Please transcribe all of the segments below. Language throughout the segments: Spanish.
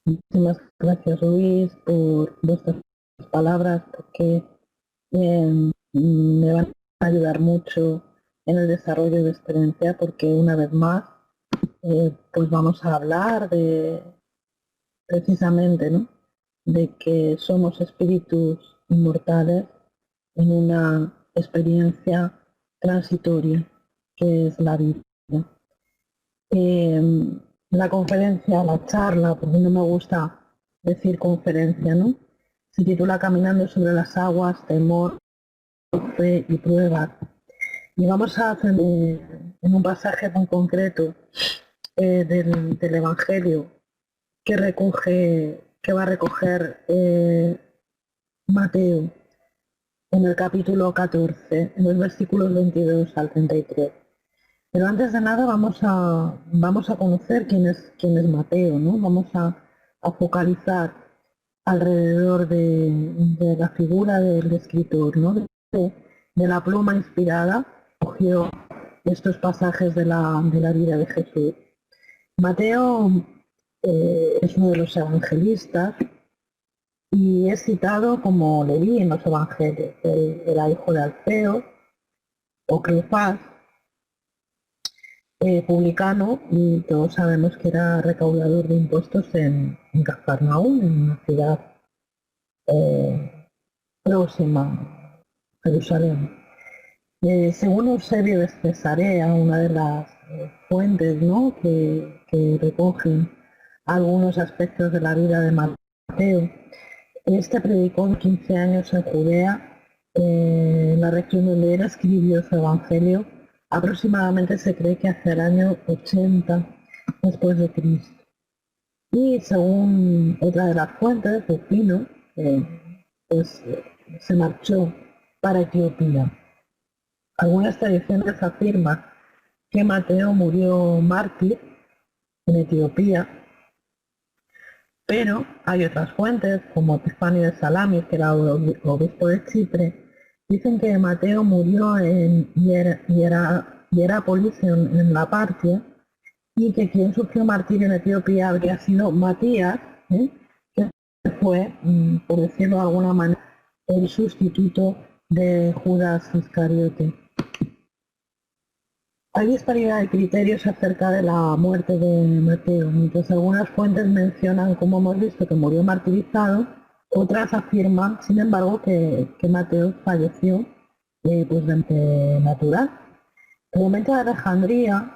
Muchísimas gracias, Luis, por vuestras palabras, porque me van a ayudar mucho en el desarrollo de experiencia, porque una vez más, pues vamos a hablar de precisamente, ¿no? De que somos espíritus inmortales en una experiencia transitoria que es la vida. La conferencia, la charla, porque no me gusta decir conferencia, ¿no? Se titula Caminando sobre las aguas, temor, fe y pruebas. Y vamos a hacer en un pasaje muy concreto del Evangelio que va a recoger Mateo en el capítulo 14, en los versículos 22 al 33. Pero antes de nada vamos a conocer quién es Mateo, ¿no? Vamos a focalizar alrededor de la figura del escritor, ¿no? De la pluma inspirada, cogió estos pasajes de la vida de Jesús. Mateo es uno de los evangelistas y es citado como Leví en los evangelios. Él era hijo de Alfeo o Cleofás, publicano, y todos sabemos que era recaudador de impuestos en Cafarnaúm, en una ciudad eh, próxima a Jerusalén. Según Eusebio de Cesarea, una de las fuentes, ¿no?, que recogen algunos aspectos de la vida de Mateo, este predicó 15 años en Judea, en la región donde él escribió su evangelio. Aproximadamente se cree que hacia el año 80 después de Cristo. Y según otra de las fuentes, Rufino, pues se marchó para Etiopía. Algunas tradiciones afirman que Mateo murió mártir en Etiopía, pero hay otras fuentes, como Epifanio de Salamis, que era obispo de Chipre, dicen que Mateo murió en Hierápolis, en la Partia, y que quien sufrió martirio en Etiopía habría sido Matías, que fue, por decirlo de alguna manera, el sustituto de Judas Iscariote. Hay disparidad de criterios acerca de la muerte de Mateo. Mientras algunas fuentes mencionan, como hemos visto, que murió martirizado, otras afirman, sin embargo, que Mateo falleció pues de natural. El momento de Alejandría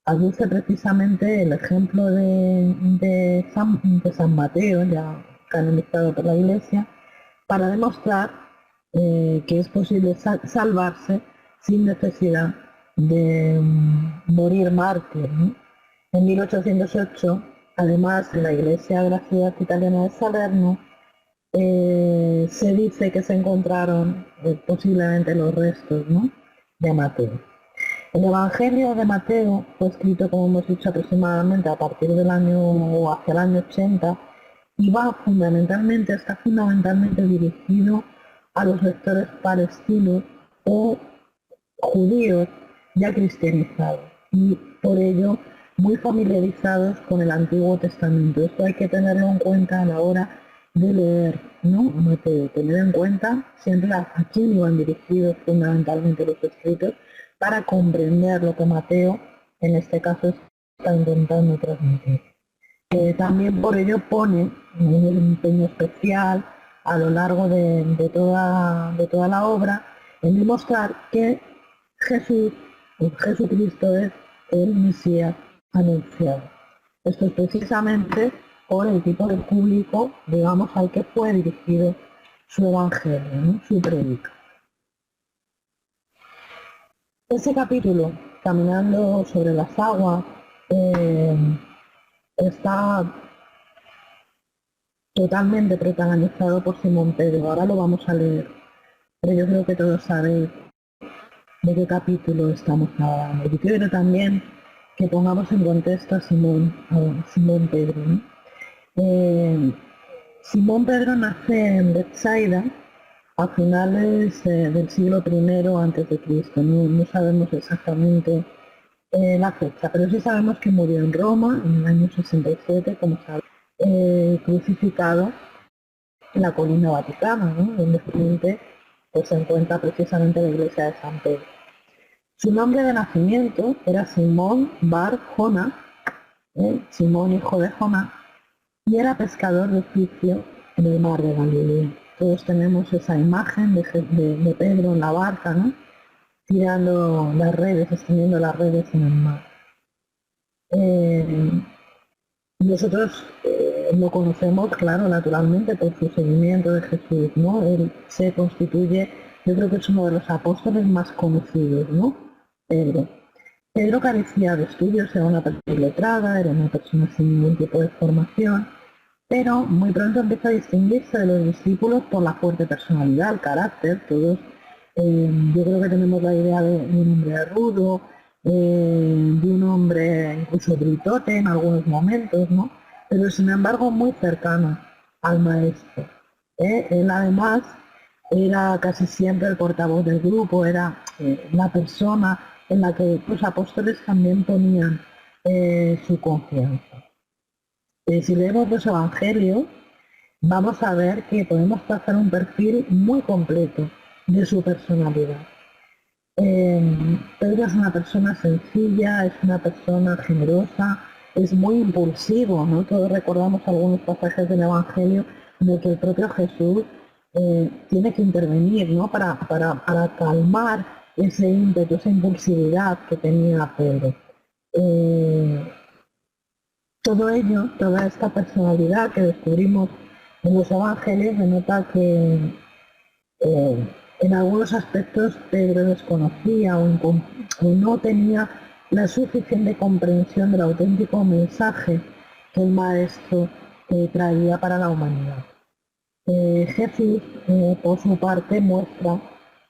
aduce precisamente el ejemplo de San Mateo, ya canonizado por la Iglesia, para demostrar que es posible salvarse sin necesidad de morir mártir, ¿no? En 1808, además, en la iglesia de la ciudad italiana de Salerno, se dice que se encontraron posiblemente los restos, ¿no?, de Mateo. El Evangelio de Mateo fue escrito, como hemos dicho, aproximadamente a partir del año o hacia el año 80 y está fundamentalmente dirigido a los lectores palestinos o judíos ya cristianizados y por ello muy familiarizados con el Antiguo Testamento. Esto hay que tenerlo en cuenta a la hora de leer, ¿no?, Mateo. Tener en cuenta siempre a quién iban dirigidos fundamentalmente los escritos para comprender lo que Mateo en este caso está intentando transmitir. También por ello pone un empeño especial a lo largo de toda la obra en demostrar que Jesucristo es el Mesías anunciado. Esto es precisamente por el tipo de público, digamos, al que fue dirigido su evangelio, ¿no?, su predica. Ese capítulo, Caminando sobre las aguas, está totalmente protagonizado por Simón Pedro. Ahora lo vamos a leer, pero yo creo que todos sabéis de qué capítulo estamos hablando. Yo quiero también que pongamos en contexto a Simón Pedro, ¿no? Simón Pedro nace en Betsaida a finales del siglo I antes de Cristo. No sabemos exactamente la fecha, pero sí sabemos que murió en Roma en el año 67, como sabéis. crucificado en la colina vaticana, ¿no? Donde frente pues, se encuentra precisamente la iglesia de San Pedro. Su nombre de nacimiento era Simón Bar Jona, Simón hijo de Jona, y era pescador de oficio en el mar de Galilea. Todos tenemos esa imagen de Pedro en la barca, ¿no? Tirando las redes, extendiendo las redes en el mar. Nosotros lo conocemos, claro, naturalmente por su seguimiento de Jesús, ¿no? Él se constituye, yo creo que es uno de los apóstoles más conocidos, ¿no? Pedro. Pedro carecía de estudios, era una persona letrada, era una persona sin ningún tipo de formación, pero muy pronto empieza a distinguirse de los discípulos por la fuerte personalidad, el carácter. Todos, yo creo que tenemos la idea de un hombre rudo, de un hombre incluso gritote en algunos momentos, ¿no? Pero sin embargo muy cercano al maestro. Él además era casi siempre el portavoz del grupo, era la persona en la que los apóstoles también ponían su confianza. Si leemos los evangelios, vamos a ver que podemos trazar un perfil muy completo de su personalidad. Pedro es una persona sencilla, es una persona generosa, es muy impulsivo, ¿no? Todos recordamos algunos pasajes del Evangelio en el que el propio Jesús tiene que intervenir, ¿no? Para calmar ese ímpetu, esa impulsividad que tenía Pedro. Todo ello, toda esta personalidad que descubrimos en los evangelios denota que en algunos aspectos Pedro desconocía o no tenía la suficiente comprensión del auténtico mensaje que el maestro traía para la humanidad. Jesús, por su parte, muestra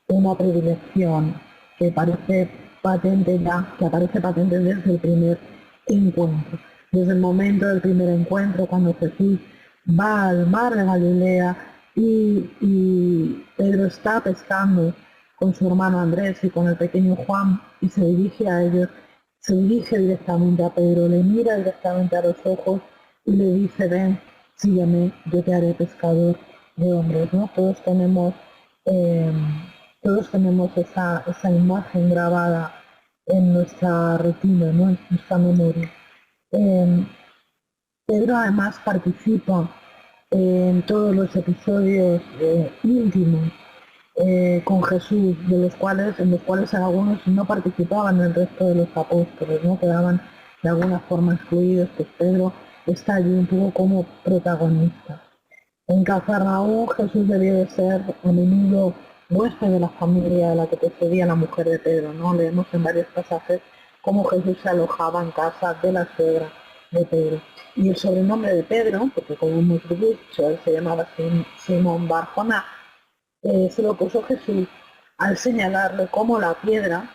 una predilección que aparece patente desde el primer encuentro. Desde el momento del primer encuentro, cuando Jesús va al mar de Galilea y Pedro está pescando con su hermano Andrés y con el pequeño Juan y se dirige a ellos, se dirige directamente a Pedro, le mira directamente a los ojos y le dice: ven, sígueme, yo te haré pescador de hombres, ¿no? Todos tenemos esa imagen grabada en nuestra retina, ¿no? En nuestra memoria. Pedro además participa en todos los episodios íntimos con Jesús, en los cuales algunos no participaban el resto de los apóstoles, ¿no? Quedaban de alguna forma excluidos, pues Pedro está allí un poco como protagonista. En Cafarnaúm Jesús debió de ser a menudo huésped de la familia de la que precedía la mujer de Pedro, ¿no? Leemos en varios pasajes cómo Jesús se alojaba en casa de la suegra de Pedro. Y el sobrenombre de Pedro, porque como hemos dicho, él se llamaba Simón Bar Jona, se lo puso Jesús al señalarle como la piedra,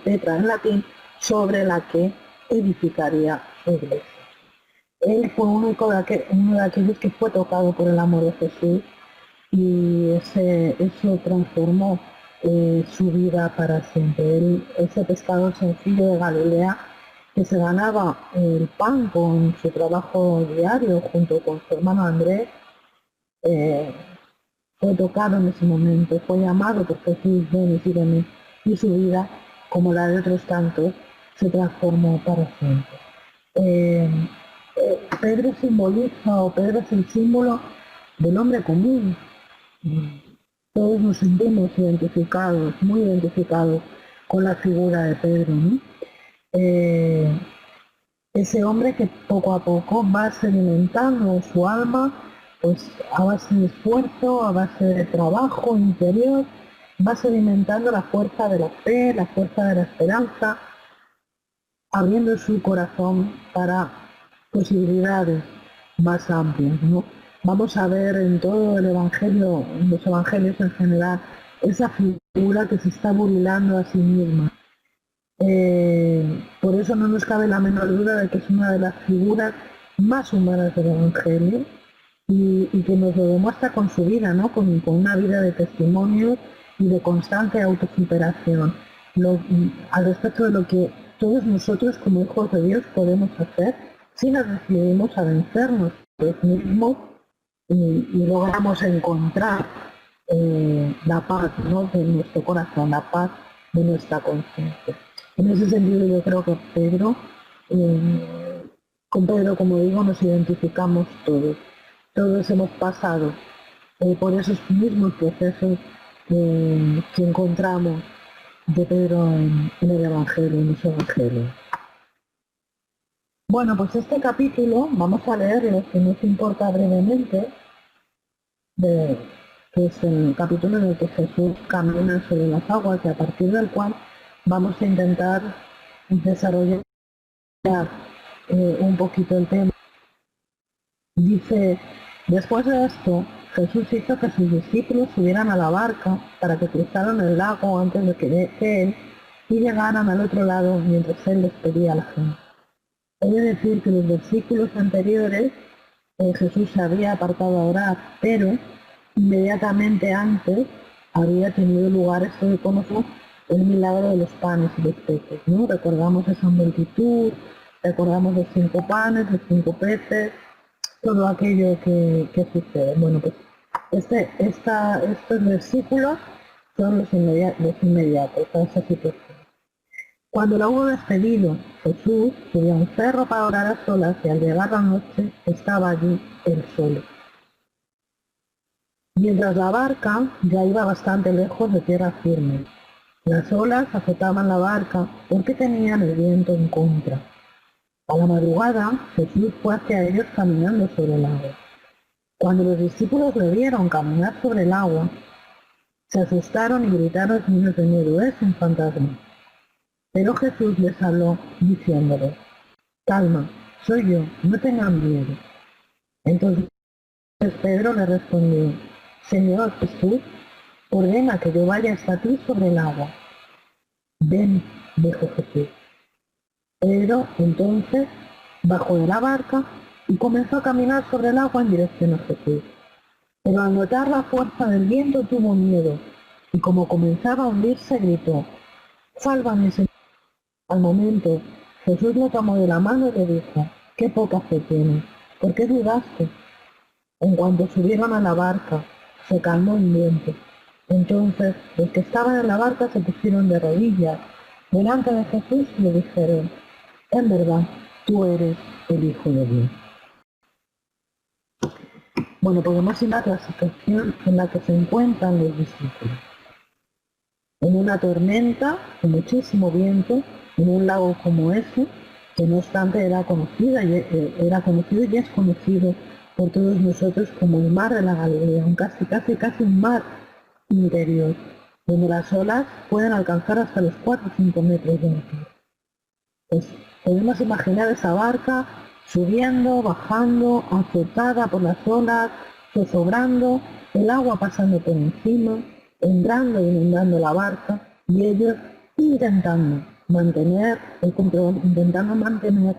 Petra en latín, sobre la que edificaría su iglesia. Él fue uno de aquellos que fue tocado por el amor de Jesús y eso transformó su vida para siempre. Ese pescador sencillo de Galilea que se ganaba el pan con su trabajo diario junto con su hermano Andrés, fue tocado en ese momento, fue llamado por Jesús: ven y sígueme, y su vida, como la de otros tantos, se transformó para siempre. Pedro simboliza, o Pedro es el símbolo del hombre común. Todos nos sentimos identificados, muy identificados con la figura de Pedro, ¿no? Ese hombre que poco a poco va sedimentando su alma, pues a base de esfuerzo, a base de trabajo interior, va sedimentando la fuerza de la fe, la fuerza de la esperanza, abriendo su corazón para posibilidades más amplias, ¿no? Vamos a ver en todo el Evangelio, en los Evangelios en general, esa figura que se está burilando a sí misma. Por eso no nos cabe la menor duda de que es una de las figuras más humanas del Evangelio y que nos lo demuestra con su vida, ¿no? Con una vida de testimonio y de constante autosuperación. Al respecto de lo que todos nosotros como hijos de Dios podemos hacer si nos decidimos a vencernos nosotros mismos y logramos encontrar la paz, ¿no?, de nuestro corazón, la paz de nuestra conciencia. En ese sentido yo creo que con Pedro, como digo, nos identificamos todos. Todos hemos pasado por esos mismos procesos que encontramos de Pedro en el Evangelio, en su Evangelio. Bueno, pues este capítulo, vamos a leerlo, si nos importa brevemente, que es el capítulo en el que Jesús camina sobre las aguas y a partir del cual vamos a intentar desarrollar un poquito el tema. Dice, después de esto, Jesús hizo que sus discípulos subieran a la barca para que cruzaran el lago antes de que él y llegaran al otro lado mientras él despedía a la gente. He de decir que en los versículos anteriores Jesús se había apartado a orar, pero inmediatamente antes había tenido lugar esto que conocemos el milagro de los panes y los peces, ¿no? Recordamos esa multitud, recordamos los 5 panes, los 5 peces, todo aquello que sucede. Bueno, pues estos versículos son los inmediatos a esa situación. Cuando la hubo despedido, Jesús subió a un cerro para orar a solas y al llegar la noche estaba allí él solo. Mientras la barca ya iba bastante lejos de tierra firme. Las olas azotaban la barca porque tenían el viento en contra. A la madrugada, Jesús fue hacia ellos caminando sobre el agua. Cuando los discípulos le vieron caminar sobre el agua, se asustaron y gritaron llenos de miedo, es un fantasma. Pero Jesús les habló diciéndoles, calma, soy yo, no tengan miedo. Entonces Pedro le respondió, Señor Jesús, ordena que yo vaya hasta ti sobre el agua. Ven, dijo Jesús. Pedro entonces bajó de la barca y comenzó a caminar sobre el agua en dirección a Jesús. Pero al notar la fuerza del viento tuvo miedo y como comenzaba a hundirse gritó, sálvame, Señor. Al momento Jesús lo tomó de la mano y le dijo, qué poca fe tienes, ¿por qué dudaste? En cuanto subieron a la barca, se calmó el viento. Entonces los que estaban en la barca se pusieron de rodillas delante de Jesús y le dijeron, en verdad, tú eres el Hijo de Dios. Bueno, podemos imaginar la situación en la que se encuentran los discípulos. En una tormenta, con muchísimo viento, en un lago como ese, que no obstante era conocido y es conocido por todos nosotros como el mar de la Galilea, casi un mar interior, donde las olas pueden alcanzar hasta los 4 o 5 metros de altura. Pues podemos imaginar esa barca subiendo, bajando, azotada por las olas, zozobrando, el agua pasando por encima, entrando y inundando la barca, y ellos intentando mantener el control, intentando mantener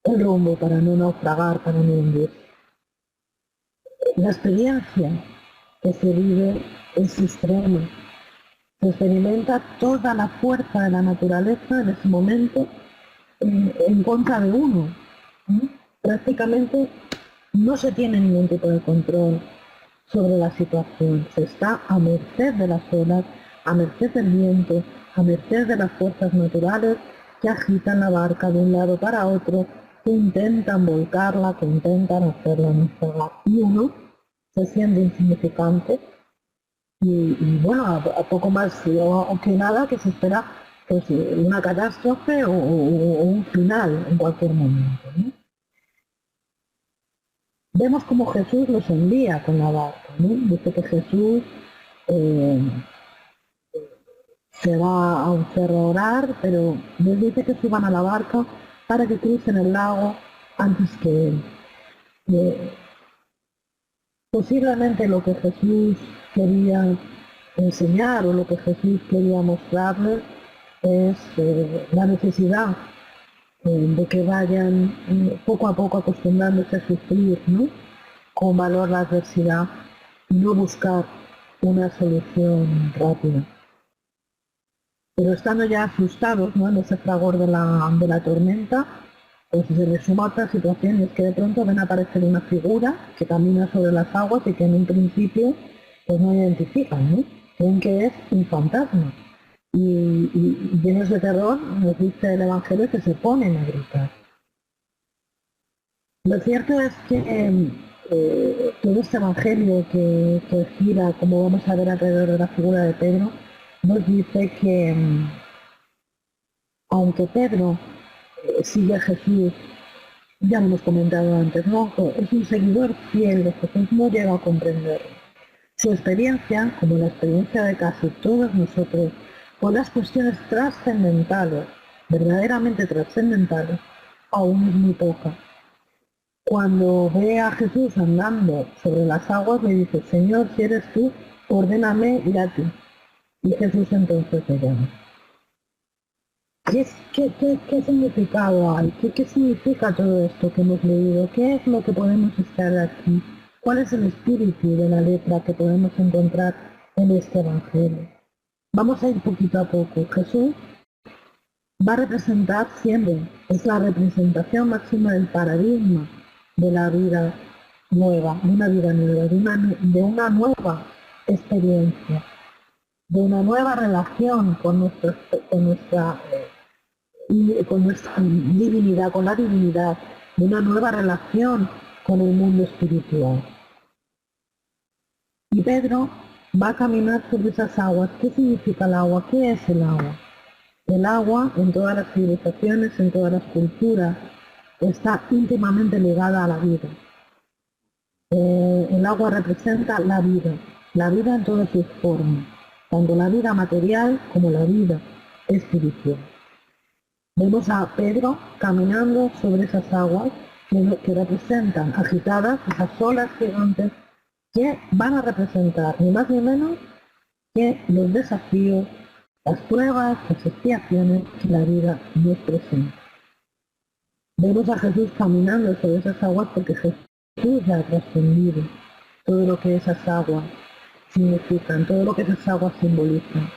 el rumbo para no naufragar, para no hundir. La experiencia que se vive es extrema. Se experimenta toda la fuerza de la naturaleza en ese momento en contra de uno. Prácticamente no se tiene ningún tipo de control sobre la situación. Se está a merced de las olas, a merced del viento, a merced de las fuerzas naturales que agitan la barca de un lado para otro, que intentan volcarla, que intentan hacerla naufragar. Y uno se siente insignificante y bueno, a poco más o que nada que se espera pues una catástrofe o un final en cualquier momento, ¿no? Vemos como Jesús los envía con la barca, ¿no? Dice que Jesús se va a un cerro a orar, pero les dice que suban a la barca para que crucen el lago antes que él. Posiblemente lo que Jesús quería enseñar o lo que Jesús quería mostrarles es la necesidad de que vayan poco a poco acostumbrándose a sufrir, ¿no?, con valor la adversidad y no buscar una solución rápida. Pero estando ya asustados, ¿no?, en ese fragor de la tormenta, Pues se resuma a otra situación, y es que de pronto ven aparecer una figura que camina sobre las aguas y que en un principio pues no identifican, ¿no? Creen que es un fantasma. Y llenos de terror, nos dice el Evangelio que se ponen a gritar. Lo cierto es que todo este Evangelio que gira, como vamos a ver alrededor de la figura de Pedro, nos dice que aunque Pedro sigue a Jesús, ya lo hemos comentado antes, ¿no? Es un seguidor fiel de Jesús, no llega a comprenderlo. Su experiencia, como la experiencia de casi todos nosotros, con las cuestiones trascendentales, verdaderamente trascendentales, aún es muy poca. Cuando ve a Jesús andando sobre las aguas, le dice, Señor, si eres tú, ordéname ir a ti. Y Jesús entonces le llama. ¿Qué significado hay? ¿Qué significa todo esto que hemos leído? ¿Qué es lo que podemos estar aquí? ¿Cuál es el espíritu de la letra que podemos encontrar en este Evangelio? Vamos a ir poquito a poco. Jesús va a representar siempre, es la representación máxima del paradigma de la vida nueva, de una vida nueva, de una nueva experiencia, de una nueva relación con nuestra divinidad, con la divinidad, de una nueva relación con el mundo espiritual. Y Pedro va a caminar sobre esas aguas. ¿Qué significa el agua? ¿Qué es el agua? El agua, en todas las civilizaciones, en todas las culturas, está íntimamente ligada a la vida. El agua representa la vida en todas sus formas, tanto la vida material como la vida espiritual. Vemos a Pedro caminando sobre esas aguas que representan agitadas, esas olas gigantes, que van a representar ni más ni menos que los desafíos, las pruebas, las expiaciones que la vida nos presenta. Vemos a Jesús caminando sobre esas aguas porque Jesús ya ha trascendido todo lo que esas aguas significan, todo lo que esas aguas simbolizan.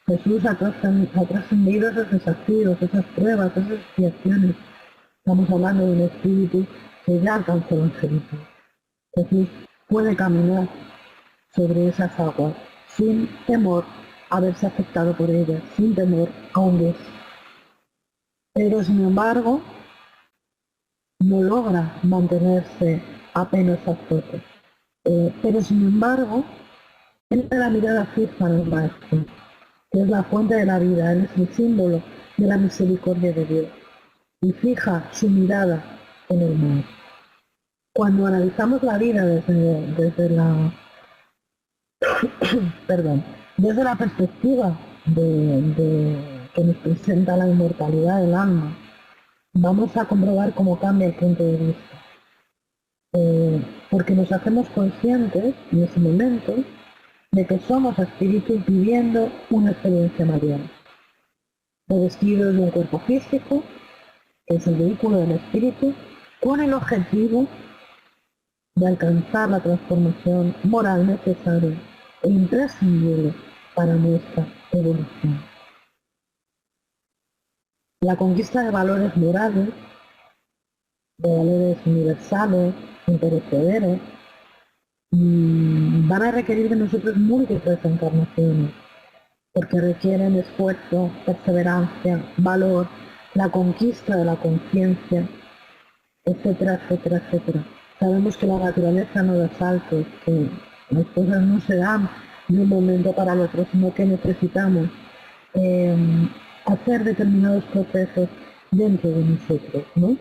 Jesús ha trascendido esos desafíos, esas pruebas, esas expiaciones. Estamos hablando de un espíritu que ya alcanzó el angelito. Jesús puede caminar sobre esas aguas sin temor a verse afectado por ellas, sin temor a hundirse. Pero sin embargo, no logra mantenerse apenas a flote. Pero sin embargo, tiene la mirada fija en el Maestro, que es la fuente de la vida, él es el símbolo de la misericordia de Dios, y fija su mirada en el Maestro. Cuando analizamos la vida desde la desde la perspectiva que nos presenta la inmortalidad del alma, vamos a comprobar cómo cambia el punto de vista. Porque nos hacemos conscientes en ese momento de que somos espíritus viviendo una experiencia mariana, revestidos de un cuerpo físico, que es el vehículo del espíritu, con el objetivo de alcanzar la transformación moral necesaria e imprescindible para nuestra evolución. La conquista de valores morales, de valores universales, imperecederos, van a requerir de nosotros múltiples encarnaciones, porque requieren esfuerzo, perseverancia, valor, la conquista de la conciencia, etcétera, etcétera, etcétera. Sabemos que la naturaleza no da saltos, que las cosas no se dan de un momento para el otro, sino que necesitamos hacer determinados procesos dentro de nosotros, ¿no?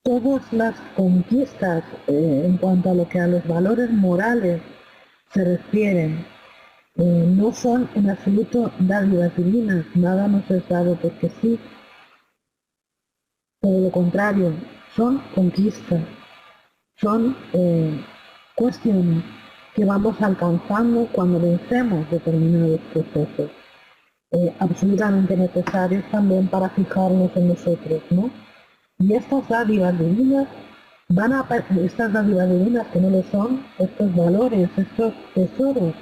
Todas las conquistas en cuanto a lo que a los valores morales se refieren no son en absoluto dádivas divinas, nada nos es dado porque sí. Todo lo contrario, son conquistas, son cuestiones que vamos alcanzando cuando vencemos determinados procesos, absolutamente necesarios también para fijarnos en nosotros, ¿no? Y estas dádivas divinas estas dádivas divinas que no lo son, estos valores, estos tesoros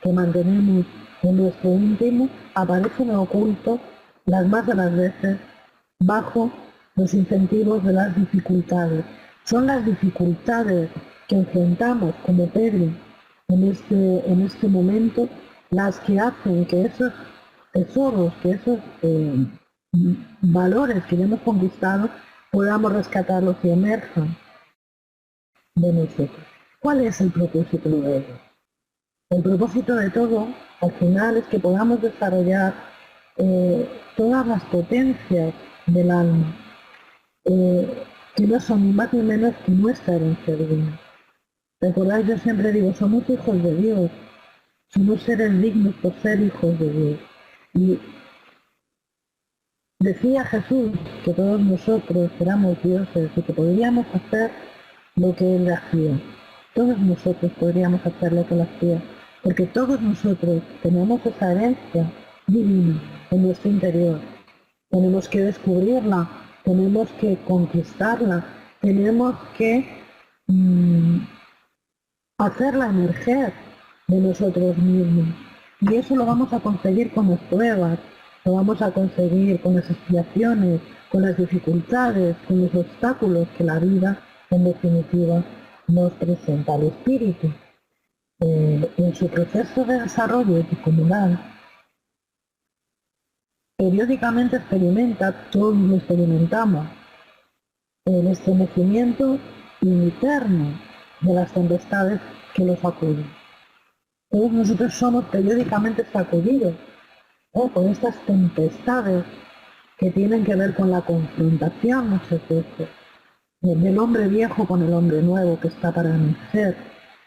que mantenemos en nuestro íntimo, aparecen ocultos las más de las veces, bajo los incentivos de las dificultades. Son las dificultades que enfrentamos como Pedro en este momento las que hacen que esos tesoros, que esos valores que ya hemos conquistado, podamos rescatarlos y emerjan de nosotros. ¿Cuál es el propósito de ello? El propósito de todo, al final, es que podamos desarrollar todas las potencias del alma, que no son ni más ni menos que nuestra herencia divina. Recordad, yo siempre digo, somos hijos de Dios, somos seres dignos por ser hijos de Dios. Y decía Jesús que todos nosotros éramos dioses y que podríamos hacer lo que Él hacía. Todos nosotros podríamos hacer lo que Él hacía, porque todos nosotros tenemos esa herencia divina en nuestro interior. Tenemos que descubrirla, tenemos que conquistarla, tenemos que hacerla emerger de nosotros mismos. Y eso lo vamos a conseguir con las pruebas, lo vamos a conseguir con las expiaciones, con las dificultades, con los obstáculos que la vida, en definitiva, nos presenta al espíritu. En su proceso de desarrollo epicomunal, periódicamente experimenta, todos lo experimentamos, el estremecimiento interno de las tempestades que lo sacuden. Todos nosotros somos periódicamente sacudidos por estas tempestades que tienen que ver con la confrontación muchas veces del hombre viejo con el hombre nuevo que está para nacer,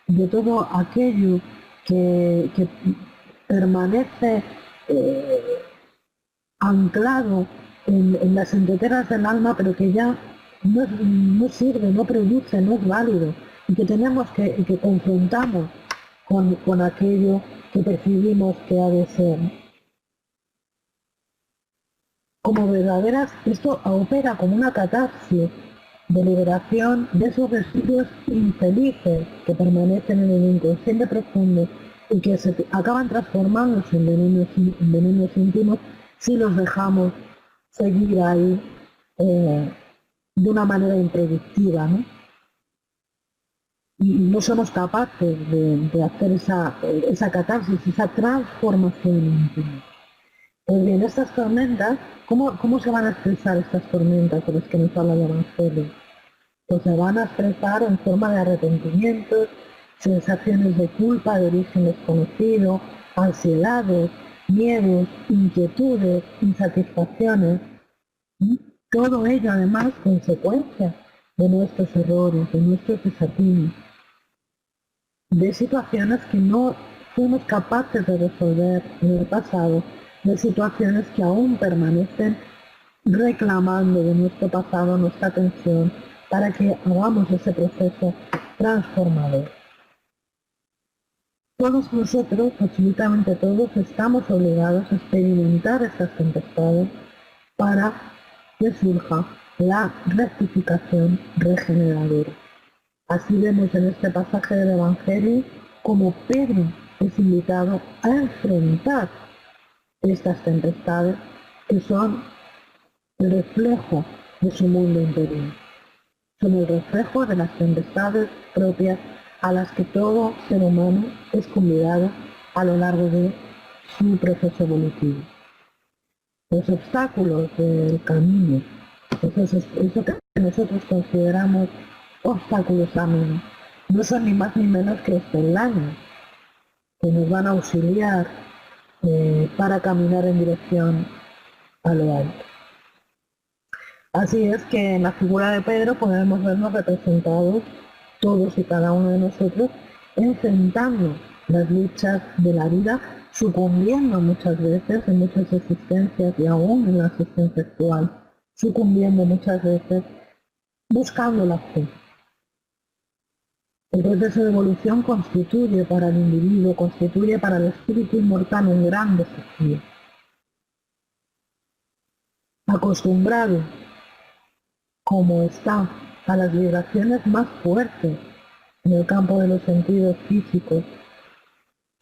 de todo aquello que permanece anclado en las entreteras del alma, pero que ya no sirve, no produce, no es válido, y que tenemos que confrontamos con aquello que percibimos que ha de ser. Como verdaderas, esto opera como una catarsis de liberación de esos residuos infelices que permanecen en el inconsciente profundo y que se acaban transformándose en venenos íntimos si los dejamos seguir ahí de una manera improductiva, ¿no? Y no somos capaces de hacer esa catarsis, esa transformación íntima. Pues bien, estas tormentas, ¿cómo se van a expresar estas tormentas de las que nos habla el Evangelio? Pues se van a expresar en forma de arrepentimientos, sensaciones de culpa de origen desconocido, ansiedades, miedos, inquietudes, insatisfacciones. Todo ello además consecuencia de nuestros errores, de nuestros desatinos, de situaciones que no fuimos capaces de resolver en el pasado, de situaciones que aún permanecen reclamando de nuestro pasado nuestra atención para que hagamos ese proceso transformador. Todos nosotros, absolutamente todos, estamos obligados a experimentar estas tempestades para que surja la rectificación regeneradora. Así vemos en este pasaje del Evangelio como Pedro es invitado a enfrentar estas tempestades que son el reflejo de su mundo interior. Son el reflejo de las tempestades propias a las que todo ser humano es convidado a lo largo de su proceso evolutivo. Los obstáculos del camino, eso que nosotros consideramos obstáculos caminos, no son ni más ni menos que los peldaños que nos van a auxiliar para caminar en dirección a lo alto. Así es que en la figura de Pedro podemos vernos representados todos y cada uno de nosotros enfrentando las luchas de la vida, sucumbiendo muchas veces en muchas existencias y aún en la existencia actual, sucumbiendo muchas veces buscando la fe. El proceso de evolución constituye para el individuo, constituye para el espíritu inmortal un gran desafío. Acostumbrado como está a las vibraciones más fuertes en el campo de los sentidos físicos,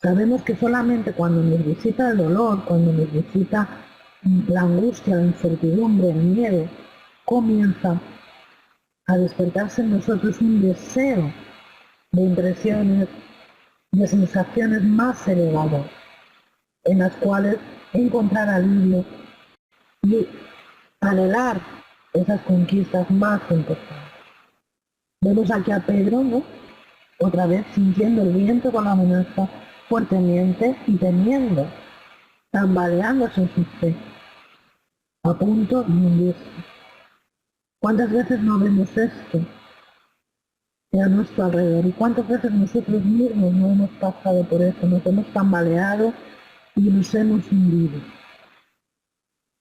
sabemos que solamente cuando nos visita el dolor, cuando nos visita la angustia, la incertidumbre, el miedo, comienza a despertarse en nosotros un deseo de impresiones, de sensaciones más elevadas, en las cuales encontrar alivio y anhelar esas conquistas más importantes. Vemos aquí a Pedro, ¿no? Otra vez sintiendo el viento con la amenaza fuertemente y temiendo, tambaleándose en su fe, a punto de hundirse. ¿Cuántas veces no vemos esto a nuestro alrededor? ¿Y cuántas veces nosotros mismos no hemos pasado por eso? Nos hemos tambaleado y nos hemos hundido.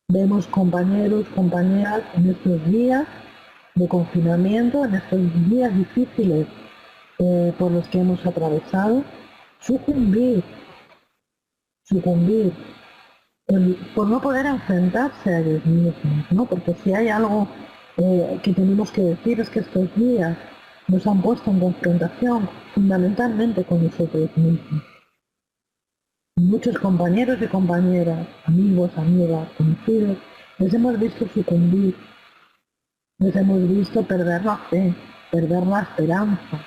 Vemos compañeros, compañeras en estos días de confinamiento, en estos días difíciles por los que hemos atravesado, sucumbir por no poder enfrentarse a ellos mismos, ¿no? Porque si hay algo que tenemos que decir es que estos días nos han puesto en confrontación fundamentalmente con nosotros mismos. Muchos compañeros y compañeras, amigos, amigas, conocidos, les hemos visto sucumbir, les hemos visto perder la fe, perder la esperanza,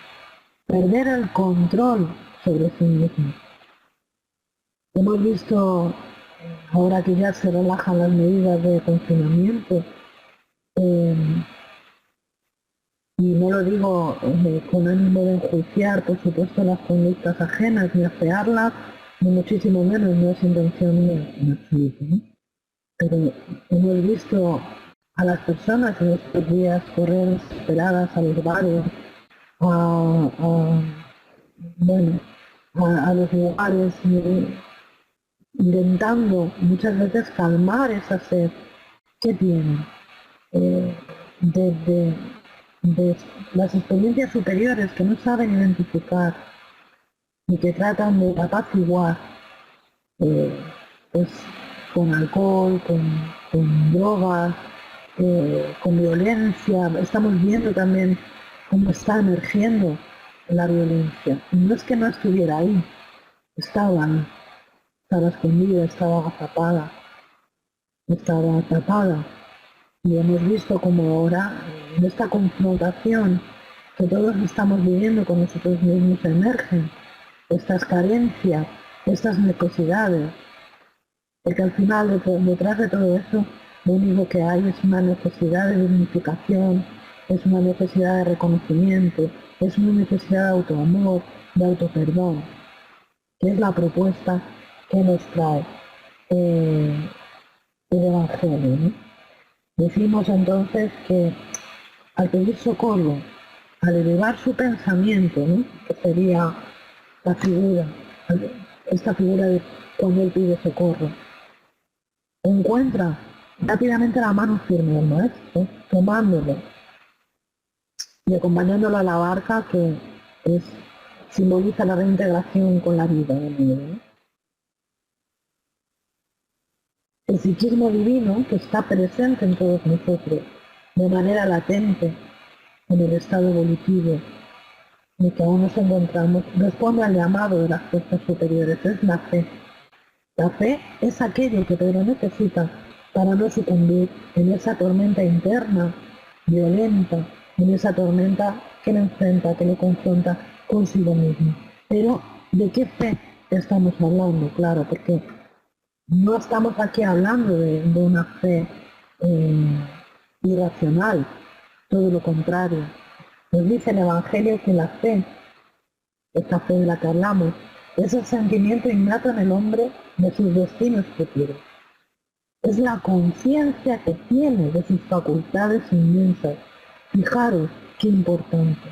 perder el control sobre sí mismos. Hemos visto, ahora que ya se relajan las medidas de confinamiento, y no lo digo con ánimo de enjuiciar, por supuesto, las conductas ajenas, ni afearlas, ni muchísimo menos, no es intención mía en absoluto, ¿no? Pero hemos visto a las personas en estos días correr desesperadas a los bares, a los lugares, intentando muchas veces calmar esa sed que tienen de las experiencias superiores que no saben identificar y que tratan de apaciguar pues, con alcohol, con drogas, con violencia. Estamos viendo también cómo está emergiendo la violencia. Y no es que no estuviera ahí, estaba ahí, estaba escondida, estaba agazapada, estaba atrapada. Y hemos visto como ahora, en esta confrontación que todos estamos viviendo con nosotros mismos, emergen estas carencias, estas necesidades, porque al final detrás de todo eso lo único que hay es una necesidad de dignificación, es una necesidad de reconocimiento, es una necesidad de autoamor, de autoperdón, que es la propuesta que nos trae el Evangelio, ¿no? Decimos entonces que al pedir socorro, al elevar su pensamiento, ¿no? Que sería la figura, esta figura de cuando él pide socorro, encuentra rápidamente la mano firme del maestro, tomándolo y acompañándolo a la barca que simboliza la reintegración con la vida de nuevo, ¿no? El psiquismo divino que está presente en todos nosotros de manera latente en el estado evolutivo en el que aún nos encontramos, responde al llamado de las fuerzas superiores, es la fe. La fe es aquello que Pedro necesita para no sucumbir en esa tormenta interna, violenta, en esa tormenta que le enfrenta, que le confronta consigo mismo. Pero, ¿de qué fe estamos hablando? Claro, porque no estamos aquí hablando de una fe irracional, todo lo contrario. Nos dice el Evangelio que la fe, esta fe de la que hablamos, es el sentimiento innato en el hombre de sus destinos futuros. Es la conciencia que tiene de sus facultades inmensas. Fijaros qué importante.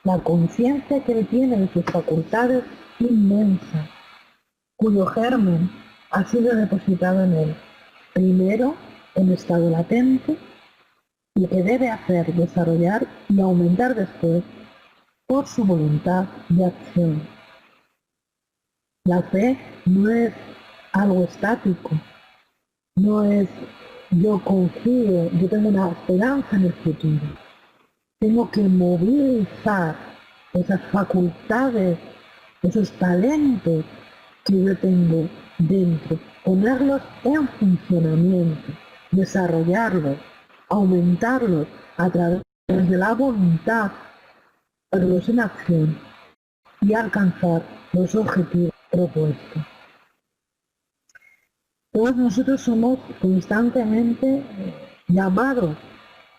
La conciencia que él tiene de sus facultades inmensas, cuyo germen ha sido depositado en él, primero en estado latente, y que debe hacer desarrollar y aumentar después por su voluntad de acción. La fe no es algo estático, no es yo confío, yo tengo una esperanza en el futuro. Tengo que movilizar esas facultades, esos talentos que yo tengo dentro ponerlos en funcionamiento, desarrollarlos, aumentarlos a través de la voluntad, ponerlos en acción y alcanzar los objetivos propuestos. Todos nosotros somos constantemente llamados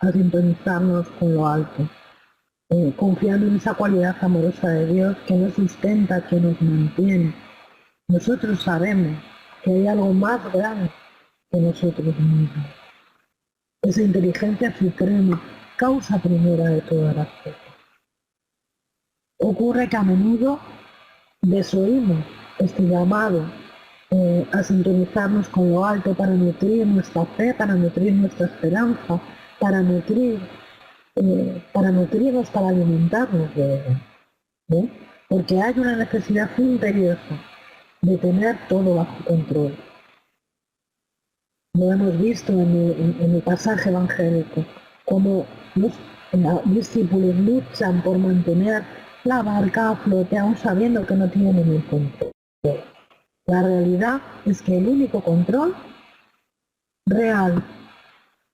a sintonizarnos con lo alto, confiando en esa cualidad amorosa de Dios que nos sustenta, que nos mantiene. Nosotros sabemos que hay algo más grande que nosotros mismos. Esa inteligencia suprema, causa primera de todas las cosas. Ocurre que a menudo desoímos este llamado a sintonizarnos con lo alto para nutrir nuestra fe, para nutrir nuestra esperanza, para nutrirnos, para alimentarnos de ella. Porque hay una necesidad imperiosa de tener todo bajo control. Lo hemos visto en el pasaje evangélico, como los discípulos luchan por mantener la barca a flote aún sabiendo que no tienen el control. La realidad es que el único control real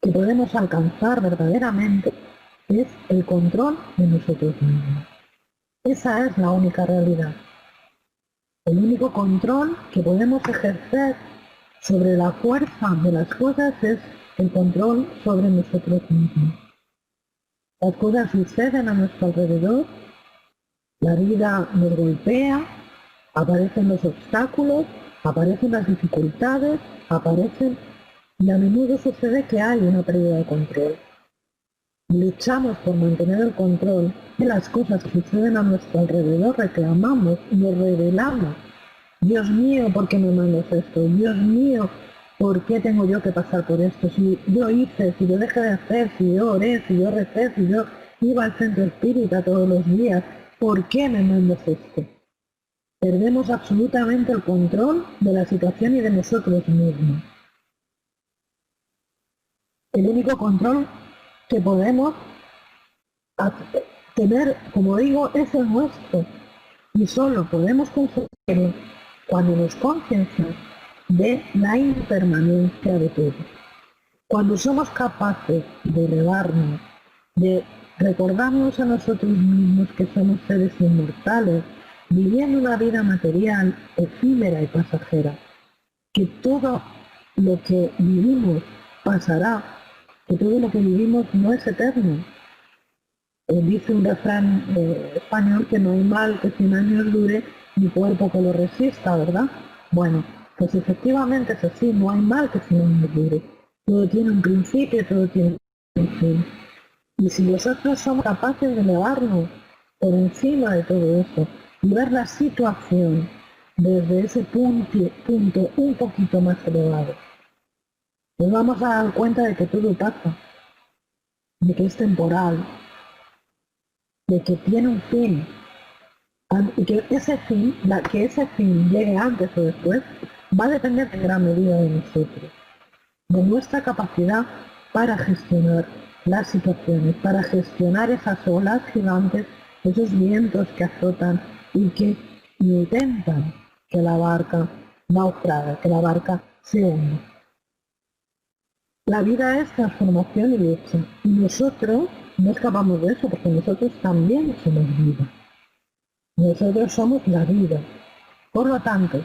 que podemos alcanzar verdaderamente es el control de nosotros mismos. Esa es la única realidad. El único control que podemos ejercer sobre la fuerza de las cosas es el control sobre nosotros mismos. Las cosas suceden a nuestro alrededor, la vida nos golpea, aparecen los obstáculos, aparecen las dificultades, y a menudo sucede que hay una pérdida de control. Luchamos por mantener el control de las cosas que suceden a nuestro alrededor, reclamamos, nos rebelamos. Dios mío, ¿por qué me mandas esto? Dios mío, ¿por qué tengo yo que pasar por esto? Si yo hice, si yo dejé de hacer, si yo oré, si yo recé, si yo iba al centro espírita todos los días, ¿por qué me mandas esto? Perdemos absolutamente el control de la situación y de nosotros mismos. El único control que podemos tener, como digo, es el nuestro. Y solo podemos conseguirlo cuando nos concienciamos de la impermanencia de todo. Cuando somos capaces de elevarnos, de recordarnos a nosotros mismos que somos seres inmortales, viviendo una vida material, efímera y pasajera, que todo lo que vivimos pasará, que todo lo que vivimos no es eterno. Dice un refrán español que no hay mal que 100 años dure ni cuerpo que lo resista, ¿verdad? Bueno, pues efectivamente es así, no hay mal que 100 años dure. Todo tiene un principio, todo tiene un fin. Y si nosotros somos capaces de elevarnos por encima de todo eso y ver la situación desde ese punto un poquito más elevado, nos vamos a dar cuenta de que todo pasa, de que es temporal, de que tiene un fin, y que ese fin llegue antes o después, va a depender en gran medida de nosotros, de nuestra capacidad para gestionar las situaciones, para gestionar esas olas gigantes, esos vientos que azotan y que intentan que la barca naufrague, que la barca se hunda. La vida es transformación y lucha, y nosotros no escapamos de eso, porque nosotros también somos vida. Nosotros somos la vida. Por lo tanto,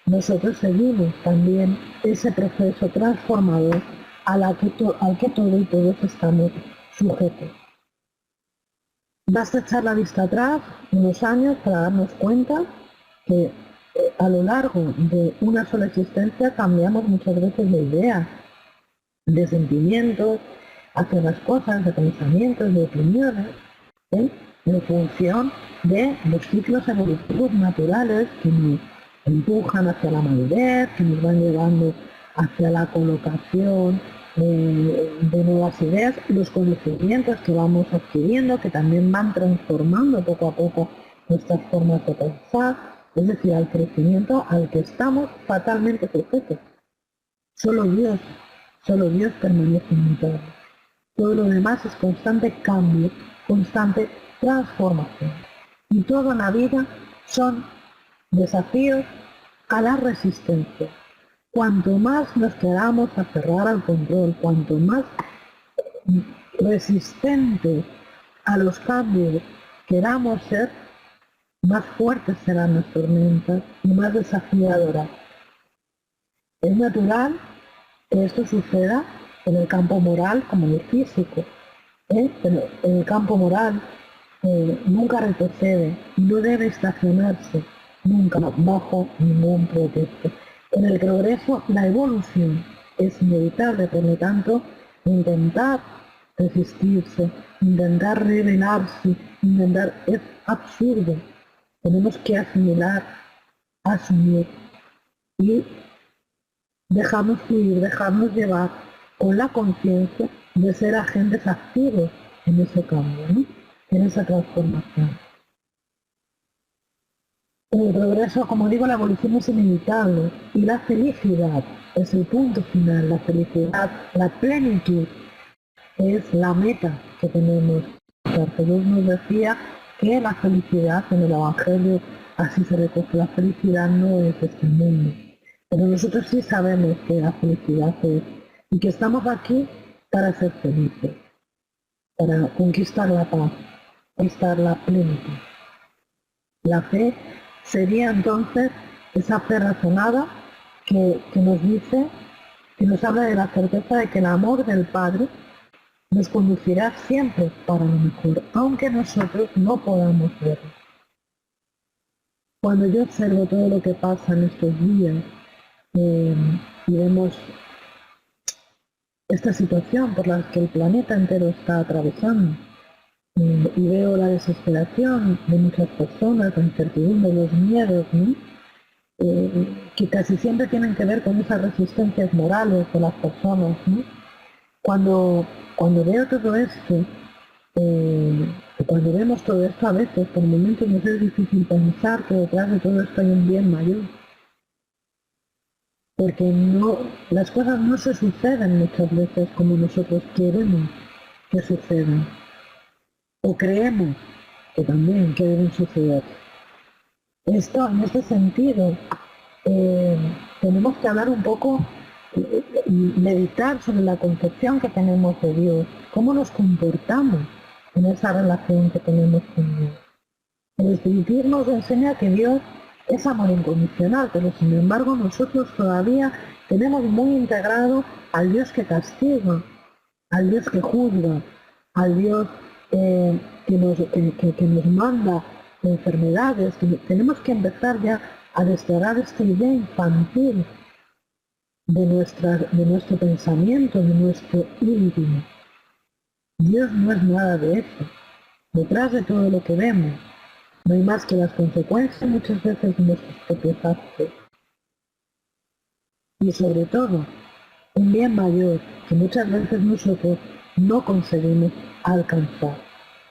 nosotros seguimos también ese proceso transformador al que todo y todos estamos sujetos. Basta echar la vista atrás unos años para darnos cuenta que a lo largo de una sola existencia cambiamos muchas veces de ideas, de sentimientos hacia las cosas, de pensamientos, de opiniones, en función de los ciclos evolutivos naturales que nos empujan hacia la madurez, que nos van llevando hacia la colocación de nuevas ideas, los conocimientos que vamos adquiriendo, que también van transformando poco a poco nuestras formas de pensar, es decir, al crecimiento al que estamos fatalmente sujetos. Solo Dios permanece inmutable. Todo lo demás es constante cambio, constante transformación. Y toda la vida son desafíos a la resistencia. Cuanto más nos queramos aferrar al control, cuanto más resistentes a los cambios queramos ser, más fuertes serán las tormentas y más desafiadoras. Es natural que esto suceda en el campo moral como en el físico, pero en el campo moral nunca retrocede, no debe estacionarse nunca bajo ningún pretexto. En el progreso, la evolución es inevitable, por lo tanto, intentar resistirse, intentar rebelarse, es absurdo. Tenemos que asimilar, asumir y dejarnos fluir, dejarnos llevar con la conciencia de ser agentes activos en ese cambio, ¿no? En esa transformación. En el progreso, como digo, la evolución es inevitable y la felicidad es el punto final. La felicidad, la plenitud es la meta que tenemos. Jesús nos decía que la felicidad en el Evangelio, así se recoge, la felicidad no es este mundo. Pero nosotros sí sabemos que la felicidad es y que estamos aquí para ser felices, para conquistar la paz, conquistar la plenitud. La fe sería entonces esa fe razonada que nos dice, que nos habla de la certeza de que el amor del Padre nos conducirá siempre para lo mejor, aunque nosotros no podamos verlo. Cuando yo observo todo lo que pasa en estos días y vemos esta situación por la que el planeta entero está atravesando, y veo la desesperación de muchas personas, la incertidumbre, los miedos, ¿no? Que casi siempre tienen que ver con esas resistencias morales de las personas, ¿no? Cuando veo todo esto, cuando vemos todo esto, a veces por momentos nos es difícil pensar que detrás de todo esto hay un bien mayor. Porque las cosas no se suceden muchas veces como nosotros queremos que sucedan. O creemos que también que deben suceder. Esto, en este sentido, tenemos que hablar un poco, meditar sobre la concepción que tenemos de Dios, cómo nos comportamos en esa relación que tenemos con Dios. El espiritismo nos enseña que Dios es amor incondicional, pero sin embargo nosotros todavía tenemos muy integrado al Dios que castiga, al Dios que juzga, al Dios que nos manda enfermedades. Tenemos que empezar ya a desterrar esta idea infantil de nuestro pensamiento, de nuestro íntimo. Dios no es nada de eso. Detrás de todo lo que vemos, no hay más que las consecuencias muchas veces de nuestros propios actos. Y sobre todo, un bien mayor que muchas veces nosotros no conseguimos alcanzar.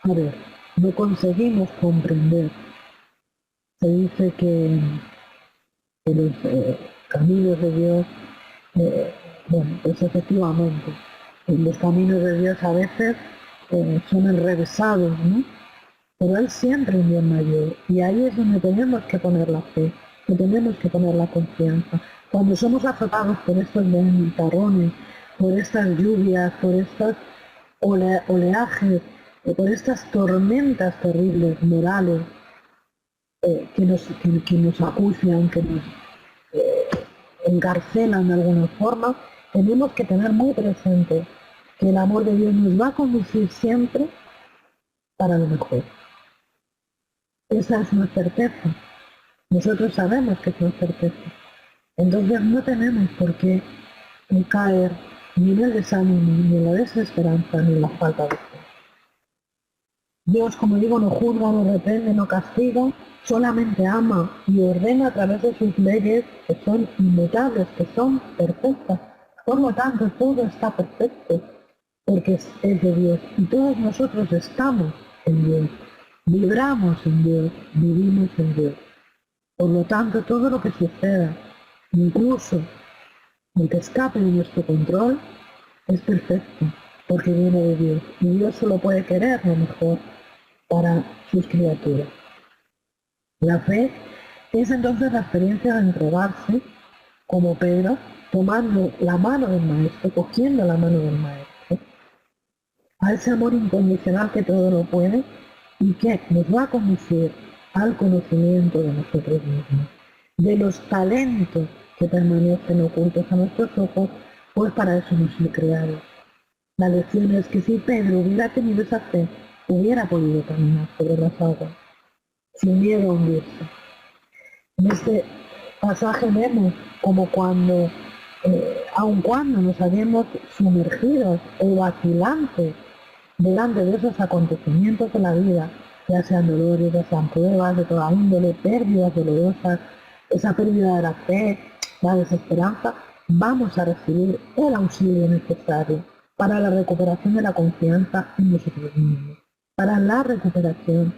A ver, no conseguimos comprender. Se dice que los caminos de Dios, bueno, pues efectivamente, los caminos de Dios a veces son enrevesados, ¿no? Pero Él siempre un bien mayor. Y ahí es donde tenemos que poner la fe, que tenemos que poner la confianza. Cuando somos azotados por estos ventarrones, por estas lluvias, por estos oleajes, por estas tormentas terribles, morales, que nos acucian, que nos encarcelan de alguna forma, tenemos que tener muy presente que el amor de Dios nos va a conducir siempre para lo mejor. Esa es una certeza. Nosotros sabemos que es una certeza. Entonces no tenemos por qué caer ni en el desánimo, ni en la desesperanza, ni en la falta de fe. Dios, como digo, no juzga, no reprende, no castiga, solamente ama y ordena a través de sus leyes que son inmutables, que son perfectas. Por lo tanto, todo está perfecto, porque es de Dios. Y todos nosotros estamos en Dios, vibramos en Dios, vivimos en Dios. Por lo tanto, todo lo que suceda, incluso el que escape de nuestro control, es perfecto, porque viene de Dios. Y Dios solo puede querer lo mejor para sus criaturas. La fe es entonces la experiencia de entregarse como Pedro, tomando la mano del Maestro, cogiendo la mano del Maestro, a ese amor incondicional que todo lo puede y que nos va a conducir al conocimiento de nosotros mismos, de los talentos que permanecen ocultos a nuestros ojos, pues para eso nos fue creado. La lección es que si Pedro hubiera tenido esa fe, hubiera podido caminar sobre las aguas, sin miedo a hundirse. En este pasaje vemos como cuando, aun cuando nos hayamos sumergidos o vacilantes delante de esos acontecimientos de la vida, ya sean dolores, ya sean pruebas de toda índole, pérdidas dolorosas, esa pérdida de la fe, la desesperanza, vamos a recibir el auxilio necesario para la recuperación de la confianza en nosotros mismos, para la recuperación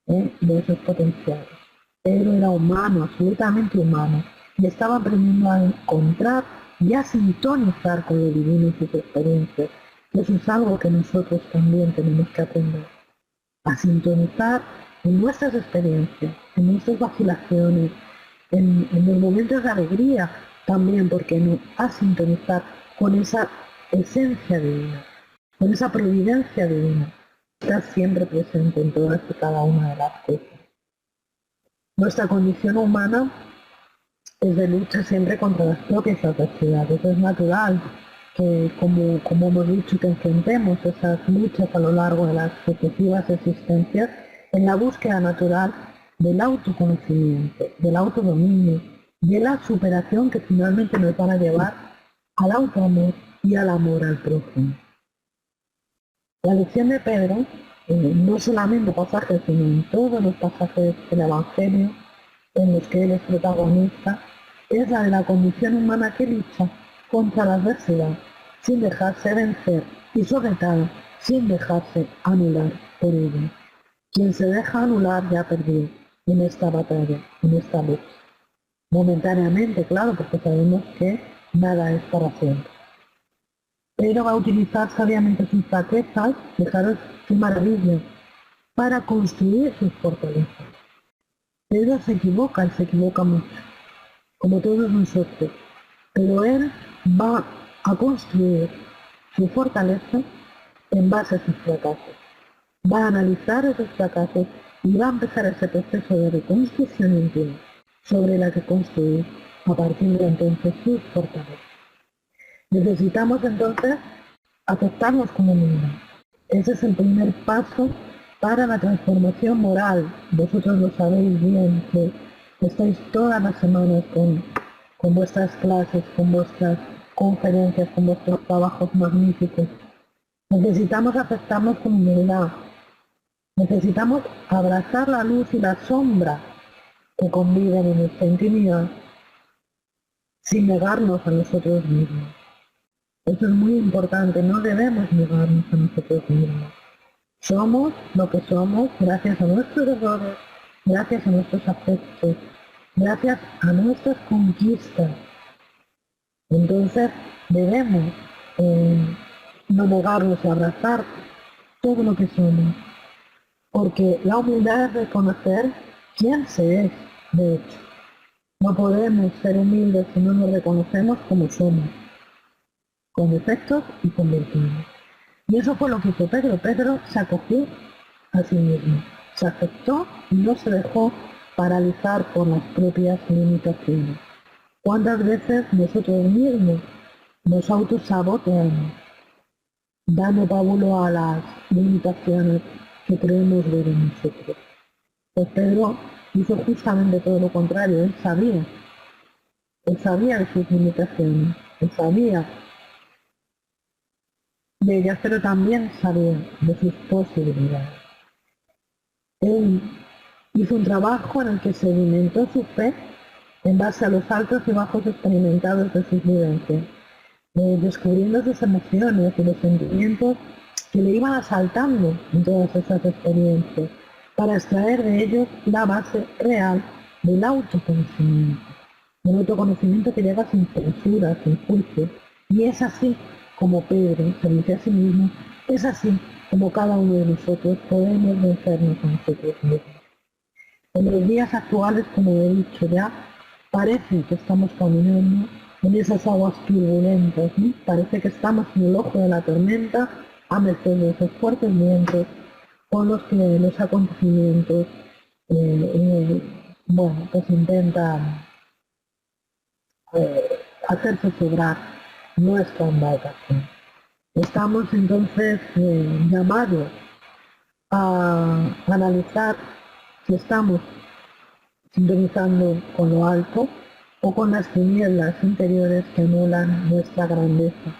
de esos potenciales. Pedro era humano, absolutamente humano, y estaba aprendiendo a encontrar y a sintonizar con lo divino y sus experiencias. Eso es algo que nosotros también tenemos que aprender, a sintonizar en nuestras experiencias, en nuestras vacilaciones, en los momentos de alegría también, porque no, a sintonizar con esa esencia divina, con esa providencia divina, está siempre presente en todas y cada una de las cosas. Nuestra condición humana es de lucha siempre contra las propias adversidades. Es natural que, como hemos dicho, que enfrentemos esas luchas a lo largo de las sucesivas existencias en la búsqueda natural del autoconocimiento, del autodominio, de la superación que finalmente nos van a llevar al autoamor y al amor al prójimo. La lección de Pedro, no solamente en pasajes, sino en todos los pasajes del Evangelio en los que él es protagonista, es la de la condición humana que lucha contra la adversidad, sin dejarse vencer y sobre todo sin dejarse anular por ella. Quien se deja anular ya perdió en esta batalla, en esta lucha. Momentáneamente, claro, porque sabemos que nada es para siempre. Pero va a utilizar sabiamente sus fraquezas, fijaros qué maravilla, para construir sus fortalezas. Pedro se equivoca, él se equivoca mucho, como todos nosotros, pero él va a construir su fortaleza en base a sus fracasos. Va a analizar esos fracasos y va a empezar ese proceso de reconstrucción íntima sobre la que construir a partir de entonces sus fortalezas. Necesitamos entonces aceptarnos como humanos. Ese es el primer paso para la transformación moral. Vosotros lo sabéis bien, que estáis todas las semanas con vuestras clases, con vuestras conferencias, con vuestros trabajos magníficos. Necesitamos aceptarnos con humildad. Necesitamos abrazar la luz y la sombra que conviven en nuestra intimidad sin negarnos a nosotros mismos. Eso es muy importante, no debemos negarnos a nosotros mismos. Somos lo que somos gracias a nuestros errores, gracias a nuestros afectos, gracias a nuestras conquistas. Entonces debemos no negarnos y abrazar todo lo que somos, porque la humildad es reconocer quién se es, de hecho. No podemos ser humildes si no nos reconocemos como somos, con defectos y con virtudes. Y eso fue lo que hizo Pedro. Pedro se acogió a sí mismo, se aceptó y no se dejó paralizar por las propias limitaciones. ¿Cuántas veces nosotros mismos nos autosaboteamos, dando pábulo a las limitaciones que creemos ver en nosotros? Pues Pedro hizo justamente todo lo contrario. Él sabía de sus limitaciones, él sabía de ellas, pero también sabía de sus posibilidades. Él hizo un trabajo en el que sedimentó su fe en base a los altos y bajos experimentados de sus vivencias, descubriendo sus emociones y los sentimientos que le iban asaltando en todas esas experiencias, para extraer de ellos la base real del autoconocimiento. Un autoconocimiento que llega sin censura, sin juicio, y es así como Pedro se dice a sí mismo, es así como cada uno de nosotros podemos vencernos a nosotros mismos. En los días actuales, como he dicho ya, parece que estamos caminando en esas aguas turbulentas, ¿no? Parece que estamos en el ojo de la tormenta, a merced de esos fuertes vientos, con los que los acontecimientos, bueno, pues intentan hacer zozobrar nuestra embarcación. Estamos entonces llamados a analizar si estamos sintonizando con lo alto o con las tinieblas interiores que anulan nuestra grandeza.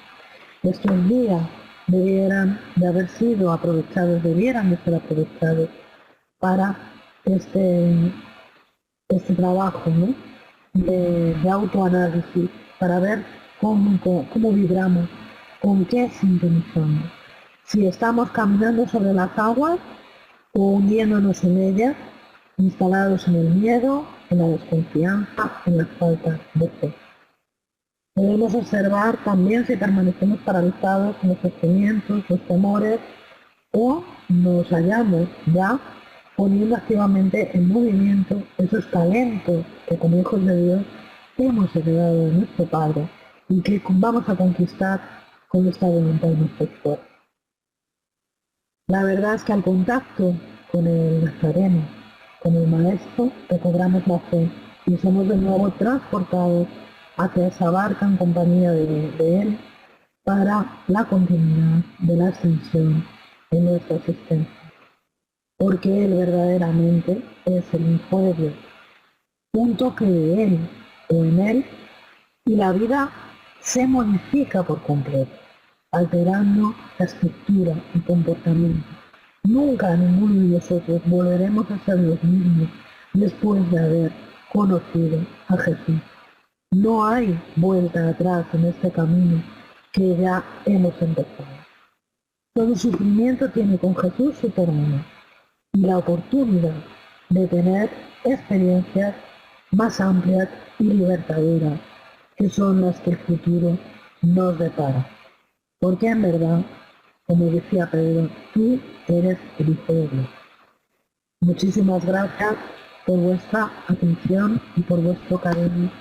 Estos días debieran de haber sido aprovechados, debieran de ser aprovechados para este trabajo, ¿no? de autoanálisis, para ver cómo vibramos, con qué sintonizamos. Si estamos caminando sobre las aguas o hundiéndonos en ellas, instalados en el miedo, en la desconfianza, en la falta de fe. Debemos observar también si permanecemos paralizados en los sentimientos, los temores, o nos hallamos ya poniendo activamente en movimiento esos talentos que como hijos de Dios hemos heredado de nuestro Padre y que vamos a conquistar con esta voluntad y nuestro esfuerzo. La verdad es que al contacto con el Nazareno, con el Maestro, recobramos la fe y somos de nuevo transportados hacia esa barca en compañía de Él para la continuidad de la ascensión en nuestra existencia. Porque Él verdaderamente es el Hijo de Dios. Un toque de Él o en Él y la vida se modifica por completo, alterando la estructura y comportamiento. Nunca ninguno de nosotros volveremos a ser los mismos después de haber conocido a Jesús. No hay vuelta atrás en este camino que ya hemos empezado. Todo sufrimiento tiene con Jesús su término y la oportunidad de tener experiencias más amplias y libertadoras, que son las que el futuro nos depara. Porque en verdad, como decía Pedro, tú eres el Hijo de Dios. Muchísimas gracias por vuestra atención y por vuestro cariño.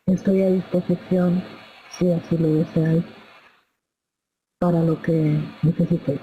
Estoy a disposición, si así lo deseáis, para lo que necesitéis.